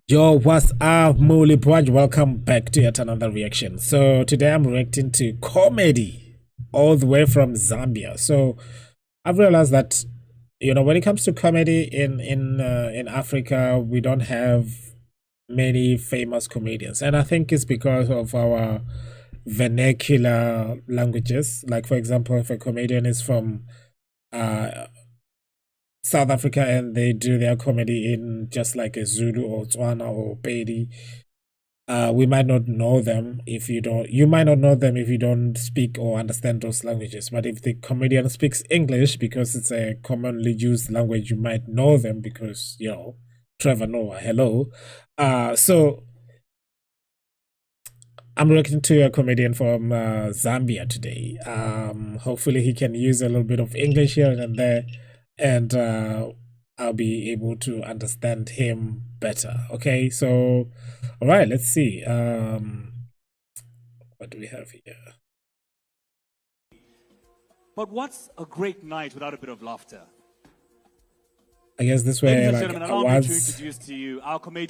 Yo, what's up, Molly Brunch? Welcome back to yet another reaction. So today I'm reacting to comedy all the way from Zambia. So I've realized that when it comes to comedy in Africa, we don't have many famous comedians, and I think it's because of our vernacular languages. Like for example, if a comedian is from uh South Africa and they do their comedy in just like a Zulu or Tswana or Pedi, we might not know them if you might not know them if you don't speak or understand those languages. But if the comedian speaks English because it's a commonly used language, you might know them because, Trevor Noah, hello. So I'm looking to a comedian from Zambia today. Hopefully he can use a little bit of English here and there, and I'll be able to understand him better. Okay, so all right, let's see. What do we have here? But what's a great night without a bit of laughter? I guess this way, like,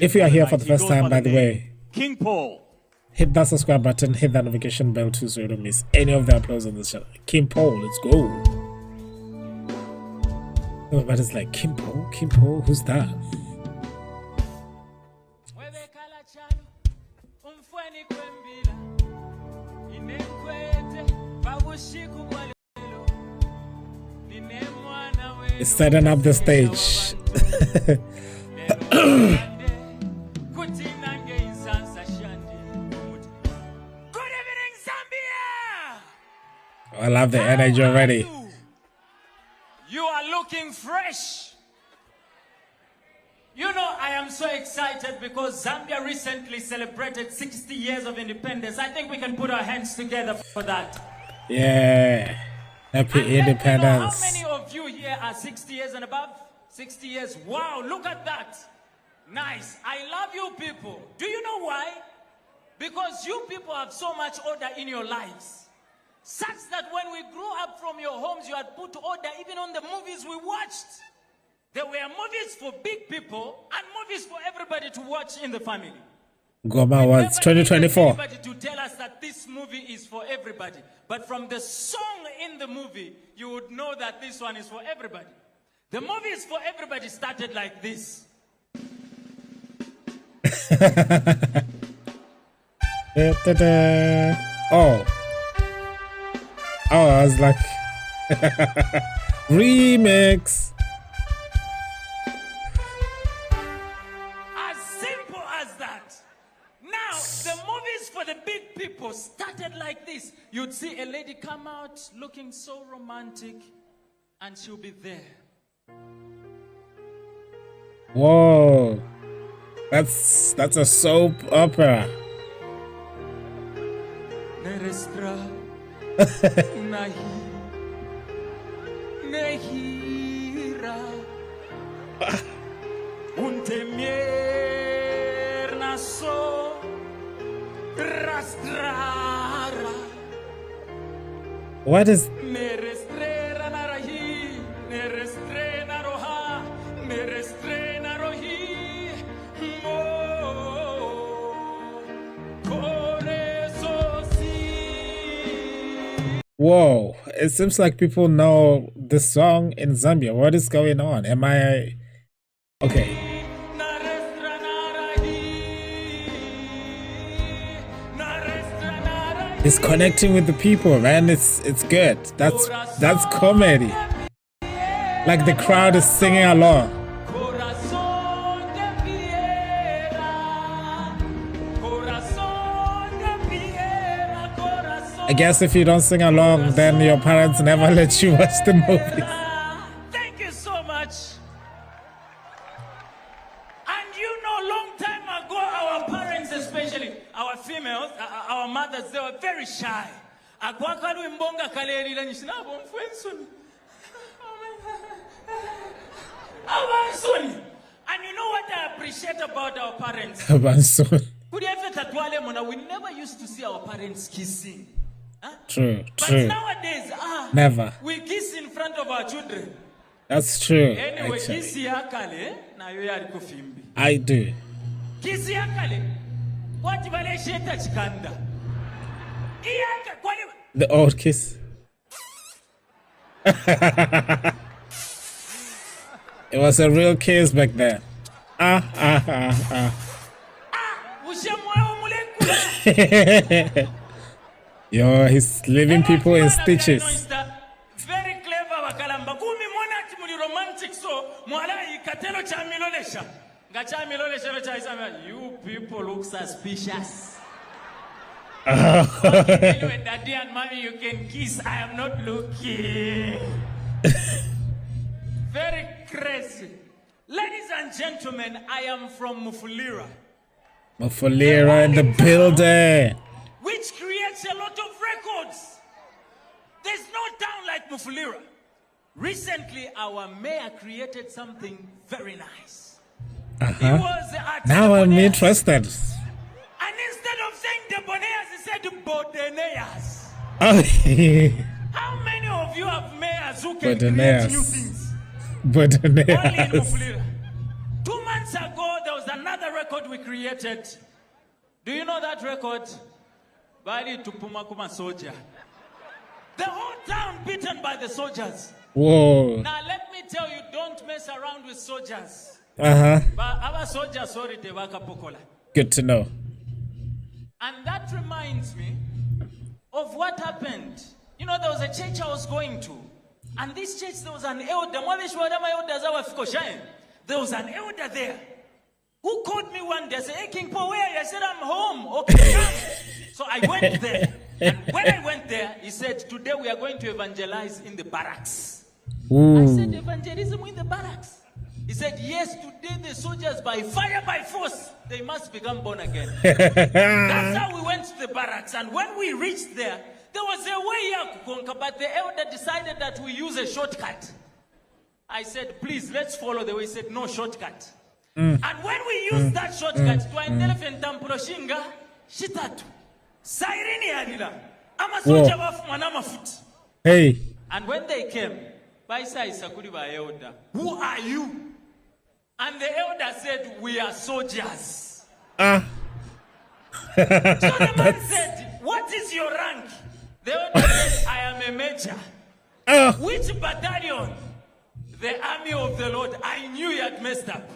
if you are here for the first time, by the way, King Paul. Hit that subscribe button, hit that notification bell too so you don't miss any of the uploads on this channel. King Paul, let's go. Everybody's like, King Paul? King Paul? Who's that? It's setting up the stage. I love the energy already. You are looking fresh. I am so excited because Zambia recently celebrated 60 years of independence. I think we can put our hands together for that. Yeah. Happy independence. How many of you here are 60 years and above? 60 years. Wow, look at that. Nice. I love you people. Do you know why? Because you people have so much order in your lives. Such that when we grew up from your homes, you had put order even on the movies we watched. There were movies for big people and movies for everybody to watch in the family. Goma was 2024. Everybody to tell us that this movie is for everybody. But from the song in the movie, you would know that this one is for everybody. The movie is for everybody started like this. Oh, I was like, remix. As simple as that. Now, the movies for the big people started like this. You'd see a lady come out looking so romantic, and she'll be there. Whoa, that's a soap opera. What is Whoa, it seems like people know the song in Zambia. What is going on? Am I okay? It's connecting with the people, man. It's good. That's comedy. Like the crowd is singing along. I guess if you don't sing along, then your parents never let you watch the movie. Thank you so much. And long time ago, our parents, especially our females, our mothers, they were very shy. And you know what I appreciate about our parents? We never used to see our parents kissing. True. But nowadays, never. We kiss in front of our children. That's true. Anyway, actually. I do. Kisi yakale. What vale sheta chikanda. Iyaka kwali. The old kiss. It was a real kiss back then. Yo, he's leaving people in stitches. Very clever bakalamba. Kumi mwana ati muli romantic so mwala ikatelo cha milolesha. Ngacha milolesha no cha isama. You people look suspicious. Anyway, daddy and mommy, you can kiss. I am not looking. Very crazy. Ladies and gentlemen, I am from Mufulira. Mufulira in the building. Which creates a lot of records. There's no town like Mufulira. Recently, our mayor created something very nice. He was at now I'm Debonaires. interested. And instead of saying Debonaires, he said Bodeneas. Oh, How many of you have mayors who can create Bodeneas. new things? But Only in Mufulira. 2 months ago, there was another record we created. Do you know that record? Bali Tupumakuma soldier. The whole town beaten by the soldiers. whoa. Now let me tell you, don't mess around with soldiers. But Our soldiers, sorry, they waka pokola. good to know. And that reminds me of what happened. You know, there was a church I was going to. And this church, there was an elder. There was an elder there who called me one day. I said, hey, King Paul, where are you? I said, I'm home. Okay, come. So I went there. And when I went there, he said, today we are going to evangelize in the barracks. Ooh. I said, evangelism in the barracks? He said, yes, today the soldiers by fire, by force, they must become born again. That's how we went to the barracks. And when we reached there was a way here, Kukonka, but the elder decided that we use a shortcut. I said, please, let's follow the way. He said, no shortcut. And when we used that shortcut, to an elephant tampuroshinga, shitatu, sirini alila, ama soldier manama foot. Hey. And when they came, Baisa Isakuri by elder, who are you? And the elder said, we are soldiers. So the man said, what is your rank? The elder said, I am a major. Which battalion? The army of the Lord. I knew you had messed up.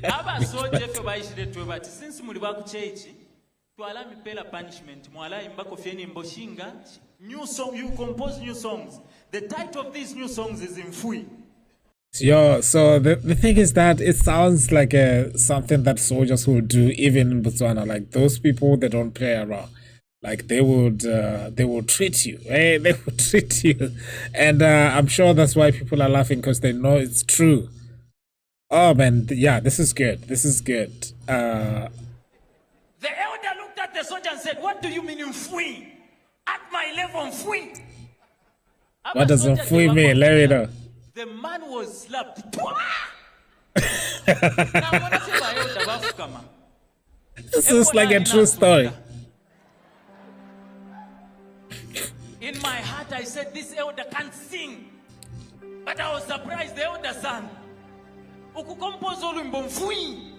Aba soldier fe baishire twebati since muri bakuchechi twala mipela punishment mwala imbako fieni mboshinga new song, you compose new songs. The title of these new songs is Mfui. Yo, so the thing is that it sounds like something that soldiers will do even in Botswana. Like those people, they don't play around. Like they will treat you. Hey, they will treat you, and I'm sure that's why people are laughing because they know it's true. Oh man, yeah, this is good. This is good. The elder looked at the soldier and said, "What do you mean Mfui? At my level, Mfui." What does Mfui mean? Let me know. The man was slapped. This is like a true story. In my heart, I said, this elder can't sing. But I was surprised, the elder son. Ukukompozo lumbo Mfui.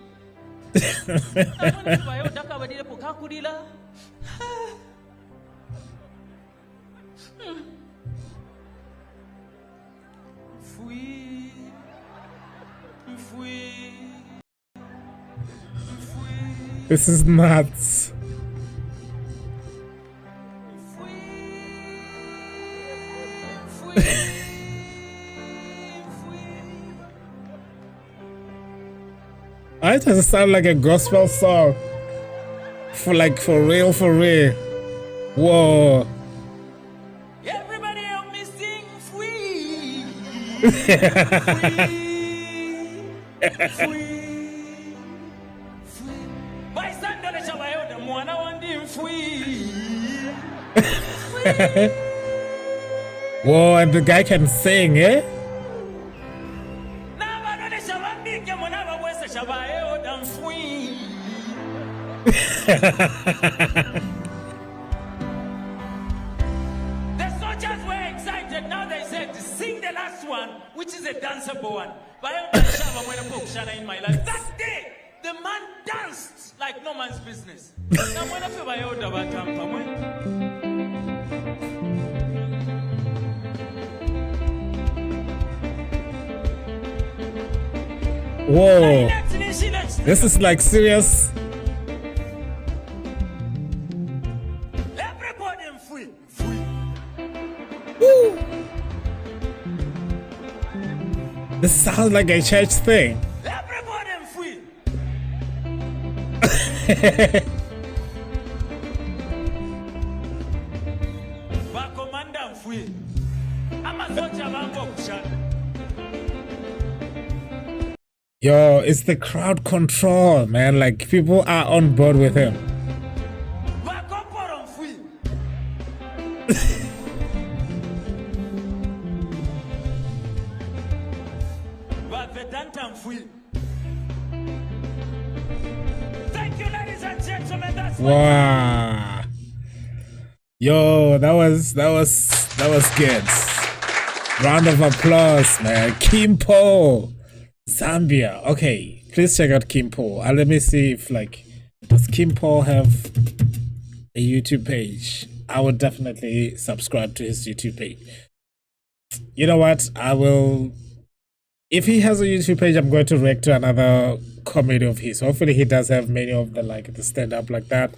This is nuts. Why does it sound like a gospel song? For real, for real. Whoa. Everybody help me sing Mfui. Mfui. Whoa, and the guy can sing, eh? The soldiers were excited. Now they said, sing the last one, which is a danceable one. In my life. The man danced like no man's business. Now, when I feel my older whoa, this is like serious. Everybody free, free. Woo. This sounds like a church thing. Everybody free. Bakomanda free. Amasoja bango kushana. Yo, it's the crowd control, man. Like, people are on board with him. Bakoporon free. Bavedantam free. Thank you, ladies and gentlemen. That's Wow. Yo, that was good. Round of applause, man. Kimpo, Zambia. Okay, please check out Kimpo. Let me see if, like, does Kimpo have a YouTube page? I would definitely subscribe to his YouTube page. You know what? I will. If he has a YouTube page, I'm going to react to another comedy of his. Hopefully, he does have many of the, like, the stand up like that.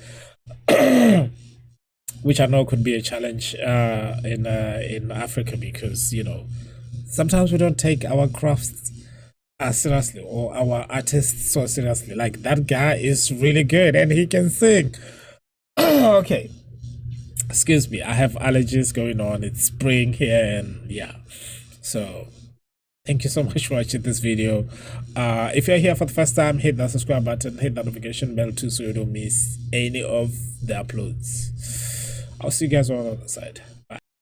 Which I know could be a challenge in Africa, because, you know, sometimes we don't take our crafts seriously, or our artists so seriously. Like, that guy is really good and he can sing. Okay, excuse me, I have allergies going on. It's spring here, and yeah, so thank you so much for watching this video. If you're here for the first time, hit that subscribe button, hit that notification bell too, so you don't miss any of the uploads. I'll see you guys on the other side. Bye.